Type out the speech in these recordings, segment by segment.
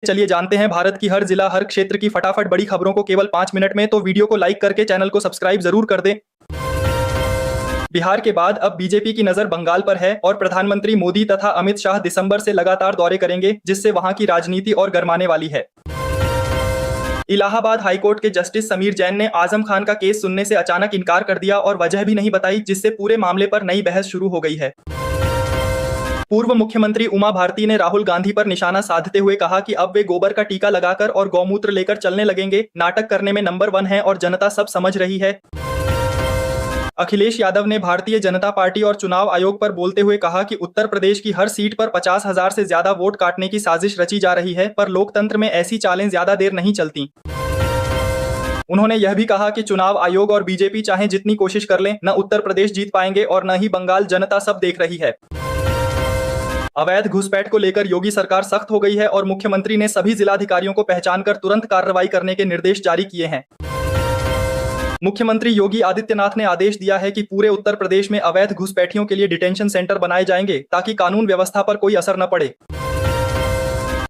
चलिए जानते हैं भारत की हर जिला हर क्षेत्र की फटाफट बड़ी खबरों को केवल 5 मिनट में। तो वीडियो को लाइक करके चैनल को सब्सक्राइब जरूर कर दें। बिहार के बाद अब बीजेपी की नजर बंगाल पर है और प्रधानमंत्री मोदी तथा अमित शाह दिसंबर से लगातार दौरे करेंगे, जिससे वहां की राजनीति और गरमाने वाली है। इलाहाबाद हाईकोर्ट के जस्टिस समीर जैन ने आजम खान का केस सुनने से अचानक इनकार कर दिया और वजह भी नहीं बताई, जिससे पूरे मामले पर नई बहस शुरू हो गई है। पूर्व मुख्यमंत्री उमा भारती ने राहुल गांधी पर निशाना साधते हुए कहा कि अब वे गोबर का टीका लगाकर और गौमूत्र लेकर चलने लगेंगे। नाटक करने में नंबर 1 है और जनता सब समझ रही है। अखिलेश यादव ने भारतीय जनता पार्टी और चुनाव आयोग पर बोलते हुए कहा कि उत्तर प्रदेश की हर सीट पर 50,000 से ज्यादा वोट काटने की साजिश रची जा रही है, पर लोकतंत्र में ऐसी चालें ज्यादा देर नहीं चलती। उन्होंने यह भी कहा कि चुनाव आयोग और बीजेपी चाहे जितनी कोशिश कर लें, न उत्तर प्रदेश जीत पाएंगे और न ही बंगाल। जनता सब देख रही है। अवैध घुसपैठ को लेकर योगी सरकार सख्त हो गई है और मुख्यमंत्री ने सभी जिलाधिकारियों को पहचानकर तुरंत कार्रवाई करने के निर्देश जारी किए हैं। मुख्यमंत्री योगी आदित्यनाथ ने आदेश दिया है कि पूरे उत्तर प्रदेश में अवैध घुसपैठियों के लिए डिटेंशन सेंटर बनाए जाएंगे, ताकि कानून व्यवस्था पर कोई असर न पड़े।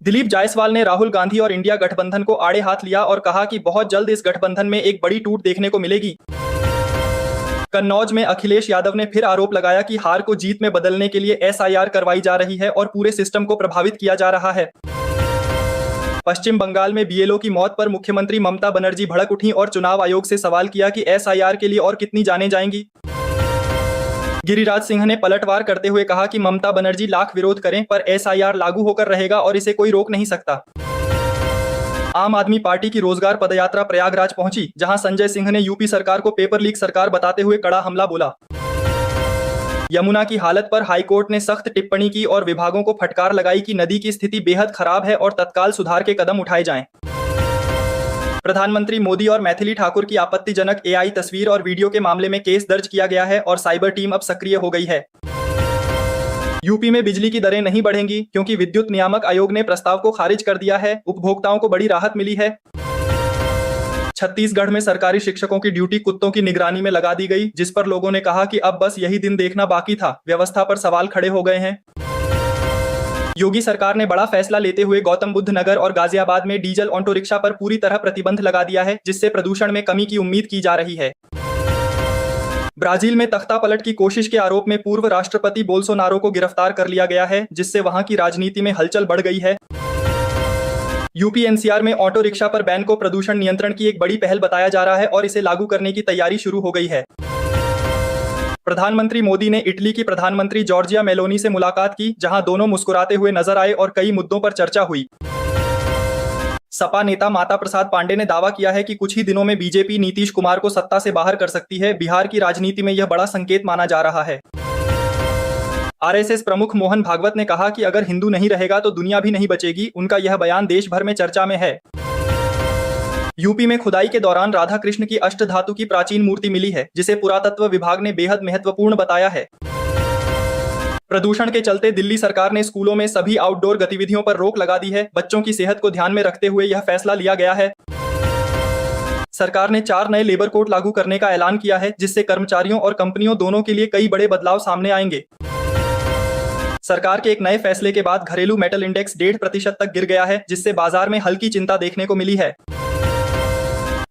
दिलीप जायसवाल ने राहुल गांधी और इंडिया गठबंधन को आड़े हाथ लिया और कहा कि बहुत जल्द इस गठबंधन में एक बड़ी टूट देखने को मिलेगी। कन्नौज में अखिलेश यादव ने फिर आरोप लगाया कि हार को जीत में बदलने के लिए एसआईआर करवाई जा रही है और पूरे सिस्टम को प्रभावित किया जा रहा है। पश्चिम बंगाल में बीएलओ की मौत पर मुख्यमंत्री ममता बनर्जी भड़क उठी और चुनाव आयोग से सवाल किया कि एसआईआर के लिए और कितनी जानें जाएंगी। गिरिराज सिंह ने पलटवार करते हुए कहा कि ममता बनर्जी लाख विरोध करें, पर एसआईआर लागू होकर रहेगा और इसे कोई रोक नहीं सकता। आम आदमी पार्टी की रोजगार पदयात्रा प्रयागराज पहुंची, जहां संजय सिंह ने यूपी सरकार को पेपर लीक सरकार बताते हुए कड़ा हमला बोला। यमुना की हालत पर हाईकोर्ट ने सख्त टिप्पणी की और विभागों को फटकार लगाई कि नदी की स्थिति बेहद खराब है और तत्काल सुधार के कदम उठाए जाएं। प्रधानमंत्री मोदी और मैथिली ठाकुर की आपत्तिजनक एआई तस्वीर और वीडियो के मामले में केस दर्ज किया गया है और साइबर टीम अब सक्रिय हो गई है। यूपी में बिजली की दरें नहीं बढ़ेंगी क्योंकि विद्युत नियामक आयोग ने प्रस्ताव को खारिज कर दिया है। उपभोक्ताओं को बड़ी राहत मिली है। छत्तीसगढ़ में सरकारी शिक्षकों की ड्यूटी कुत्तों की निगरानी में लगा दी गई, जिस पर लोगों ने कहा कि अब बस यही दिन देखना बाकी था। व्यवस्था पर सवाल खड़े हो गए हैं। योगी सरकार ने बड़ा फैसला लेते हुए गौतम बुद्ध नगर और गाजियाबाद में डीजल ऑटो रिक्शा पर पूरी तरह प्रतिबंध लगा दिया है, जिससे प्रदूषण में कमी की उम्मीद की जा रही है। ब्राजील में तख्ता पलट की कोशिश के आरोप में पूर्व राष्ट्रपति बोल्सोनारो को गिरफ्तार कर लिया गया है, जिससे वहां की राजनीति में हलचल बढ़ गई है। यूपी एनसीआर में ऑटो रिक्शा पर बैन को प्रदूषण नियंत्रण की एक बड़ी पहल बताया जा रहा है और इसे लागू करने की तैयारी शुरू हो गई है। प्रधानमंत्री मोदी ने इटली की प्रधानमंत्री जॉर्जिया मेलोनी से मुलाकात की, जहां दोनों मुस्कुराते हुए नजर आए और कई मुद्दों पर चर्चा हुई। सपा नेता माता प्रसाद पांडे ने दावा किया है कि कुछ ही दिनों में बीजेपी नीतीश कुमार को सत्ता से बाहर कर सकती है। बिहार की राजनीति में यह बड़ा संकेत माना जा रहा है। आरएसएस प्रमुख मोहन भागवत ने कहा कि अगर हिंदू नहीं रहेगा तो दुनिया भी नहीं बचेगी। उनका यह बयान देश भर में चर्चा में है। यूपी में खुदाई के दौरान राधा कृष्ण की अष्टधातु की प्राचीन मूर्ति मिली है, जिसे पुरातत्व विभाग ने बेहद महत्वपूर्ण बताया है। प्रदूषण के चलते दिल्ली सरकार ने स्कूलों में सभी आउटडोर गतिविधियों पर रोक लगा दी है। बच्चों की सेहत को ध्यान में रखते हुए यह फैसला लिया गया है। सरकार ने 4 नए लेबर कोड लागू करने का ऐलान किया है, जिससे कर्मचारियों और कंपनियों दोनों के लिए कई बड़े बदलाव सामने आएंगे। सरकार के एक नए फैसले के बाद घरेलू मेटल इंडेक्स 1.5% तक गिर गया है, जिससे बाजार में हल्की चिंता देखने को मिली है।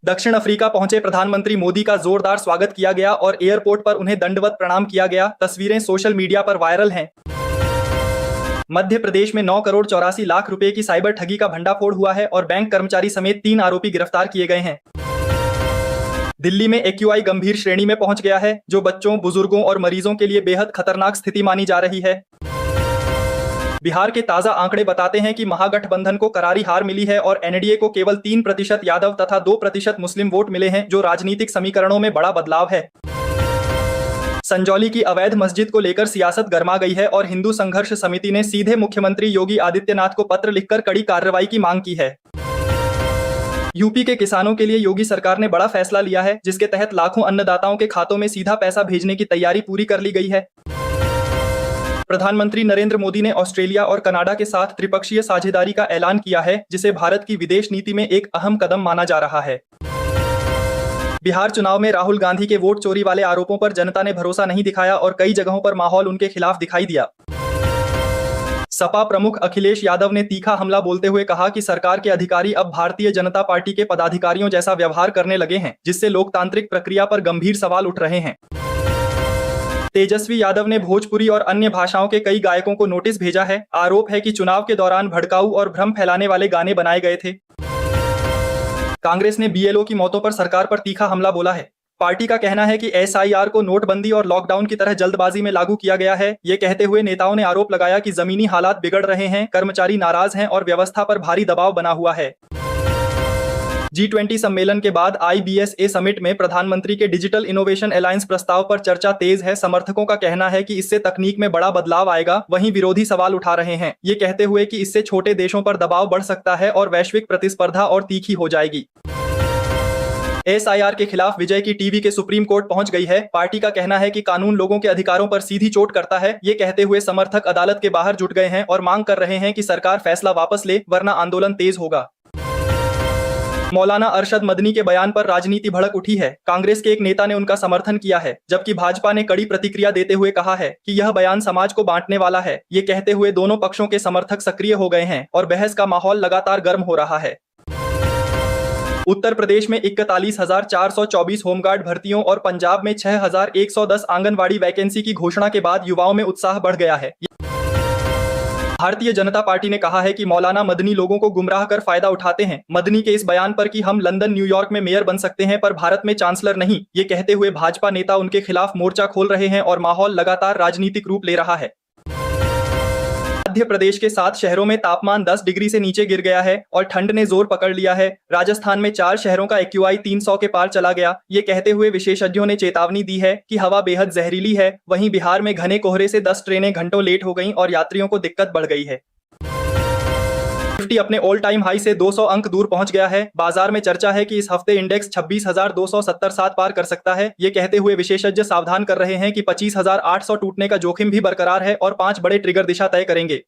दक्षिण अफ्रीका पहुंचे प्रधानमंत्री मोदी का जोरदार स्वागत किया गया और एयरपोर्ट पर उन्हें दंडवत प्रणाम किया गया। तस्वीरें सोशल मीडिया पर वायरल हैं। मध्य प्रदेश में 9 करोड़ 84 लाख रुपए की साइबर ठगी का भंडाफोड़ हुआ है और बैंक कर्मचारी समेत 3 आरोपी गिरफ्तार किए गए हैं। दिल्ली में एक्यूआई गंभीर श्रेणी में पहुंच गया है, जो बच्चों, बुजुर्गों और मरीजों के लिए बेहद खतरनाक स्थिति मानी जा रही है। बिहार के ताजा आंकड़े बताते हैं कि महागठबंधन को करारी हार मिली है और एनडीए को केवल 3% यादव तथा 2% मुस्लिम वोट मिले हैं, जो राजनीतिक समीकरणों में बड़ा बदलाव है। संजौली की अवैध मस्जिद को लेकर सियासत गरमा गई है और हिंदू संघर्ष समिति ने सीधे मुख्यमंत्री योगी आदित्यनाथ को पत्र लिखकर कड़ी कार्रवाई की मांग की है। यूपी के किसानों के लिए योगी सरकार ने बड़ा फैसला लिया है, जिसके तहत लाखों अन्नदाताओं के खातों में सीधा पैसा भेजने की तैयारी पूरी कर ली गई है। प्रधानमंत्री नरेंद्र मोदी ने ऑस्ट्रेलिया और कनाडा के साथ त्रिपक्षीय साझेदारी का ऐलान किया है, जिसे भारत की विदेश नीति में एक अहम कदम माना जा रहा है। बिहार चुनाव में राहुल गांधी के वोट चोरी वाले आरोपों पर जनता ने भरोसा नहीं दिखाया और कई जगहों पर माहौल उनके खिलाफ दिखाई दिया। सपा प्रमुख अखिलेश यादव ने तीखा हमला बोलते हुए कहा कि सरकार के अधिकारी अब भारतीय जनता पार्टी के पदाधिकारियों जैसा व्यवहार करने लगे हैं, जिससे लोकतांत्रिक प्रक्रिया पर गंभीर सवाल उठ रहे हैं। तेजस्वी यादव ने भोजपुरी और अन्य भाषाओं के कई गायकों को नोटिस भेजा है। आरोप है कि चुनाव के दौरान भड़काऊ और भ्रम फैलाने वाले गाने बनाए गए थे। कांग्रेस ने बीएलओ की मौतों पर सरकार पर तीखा हमला बोला है। पार्टी का कहना है कि एसआईआर को नोटबंदी और लॉकडाउन की तरह जल्दबाजी में लागू किया गया है। ये कहते हुए नेताओं ने आरोप लगाया कि जमीनी हालात बिगड़ रहे हैं, कर्मचारी नाराज हैं और व्यवस्था पर भारी दबाव बना हुआ है। G20 सम्मेलन के बाद IBSA समिट में प्रधानमंत्री के डिजिटल इनोवेशन अलायंस प्रस्ताव पर चर्चा तेज है। समर्थकों का कहना है कि इससे तकनीक में बड़ा बदलाव आएगा, वहीं विरोधी सवाल उठा रहे हैं, ये कहते हुए कि इससे छोटे देशों पर दबाव बढ़ सकता है और वैश्विक प्रतिस्पर्धा और तीखी हो जाएगी। एसआईआर के खिलाफ विजय की टीवी के सुप्रीम कोर्ट पहुंच गई है। पार्टी का कहना है कि कानून लोगों के अधिकारों पर सीधी चोट करता है। ये कहते हुए समर्थक अदालत के बाहर जुट गए हैं और मांग कर रहे हैं कि सरकार फैसला वापस ले, वरना आंदोलन तेज होगा। मौलाना अरशद मदनी के बयान पर राजनीति भड़क उठी है। कांग्रेस के एक नेता ने उनका समर्थन किया है, जबकि भाजपा ने कड़ी प्रतिक्रिया देते हुए कहा है कि यह बयान समाज को बांटने वाला है। ये कहते हुए दोनों पक्षों के समर्थक सक्रिय हो गए हैं और बहस का माहौल लगातार गर्म हो रहा है। उत्तर प्रदेश में 41,424 होमगार्ड भर्तियों और पंजाब में 6,110 आंगनवाड़ी वैकेंसी की घोषणा के बाद युवाओं में उत्साह बढ़ गया है। भारतीय जनता पार्टी ने कहा है कि मौलाना मदनी लोगों को गुमराह कर फायदा उठाते हैं। मदनी के इस बयान पर कि हम लंदन, न्यूयॉर्क में मेयर बन सकते हैं पर भारत में चांसलर नहीं, ये कहते हुए भाजपा नेता उनके खिलाफ मोर्चा खोल रहे हैं और माहौल लगातार राजनीतिक रूप ले रहा है। मध्य प्रदेश के 7 शहरों में तापमान 10 डिग्री से नीचे गिर गया है और ठंड ने जोर पकड़ लिया है। राजस्थान में 4 शहरों का AQI 300 के पार चला गया। ये कहते हुए विशेषज्ञों ने चेतावनी दी है कि हवा बेहद जहरीली है। वहीं बिहार में घने कोहरे से 10 ट्रेनें घंटों लेट हो गईं और यात्रियों को दिक्कत बढ़ गई है। निफ्टी अपने ऑल टाइम हाई से 200 अंक दूर पहुंच गया है। बाजार में चर्चा है कि इस हफ्ते इंडेक्स 26,277 पार कर सकता है। ये कहते हुए विशेषज्ञ सावधान कर रहे हैं कि 25,800 टूटने का जोखिम भी बरकरार है और 5 बड़े ट्रिगर दिशा तय करेंगे।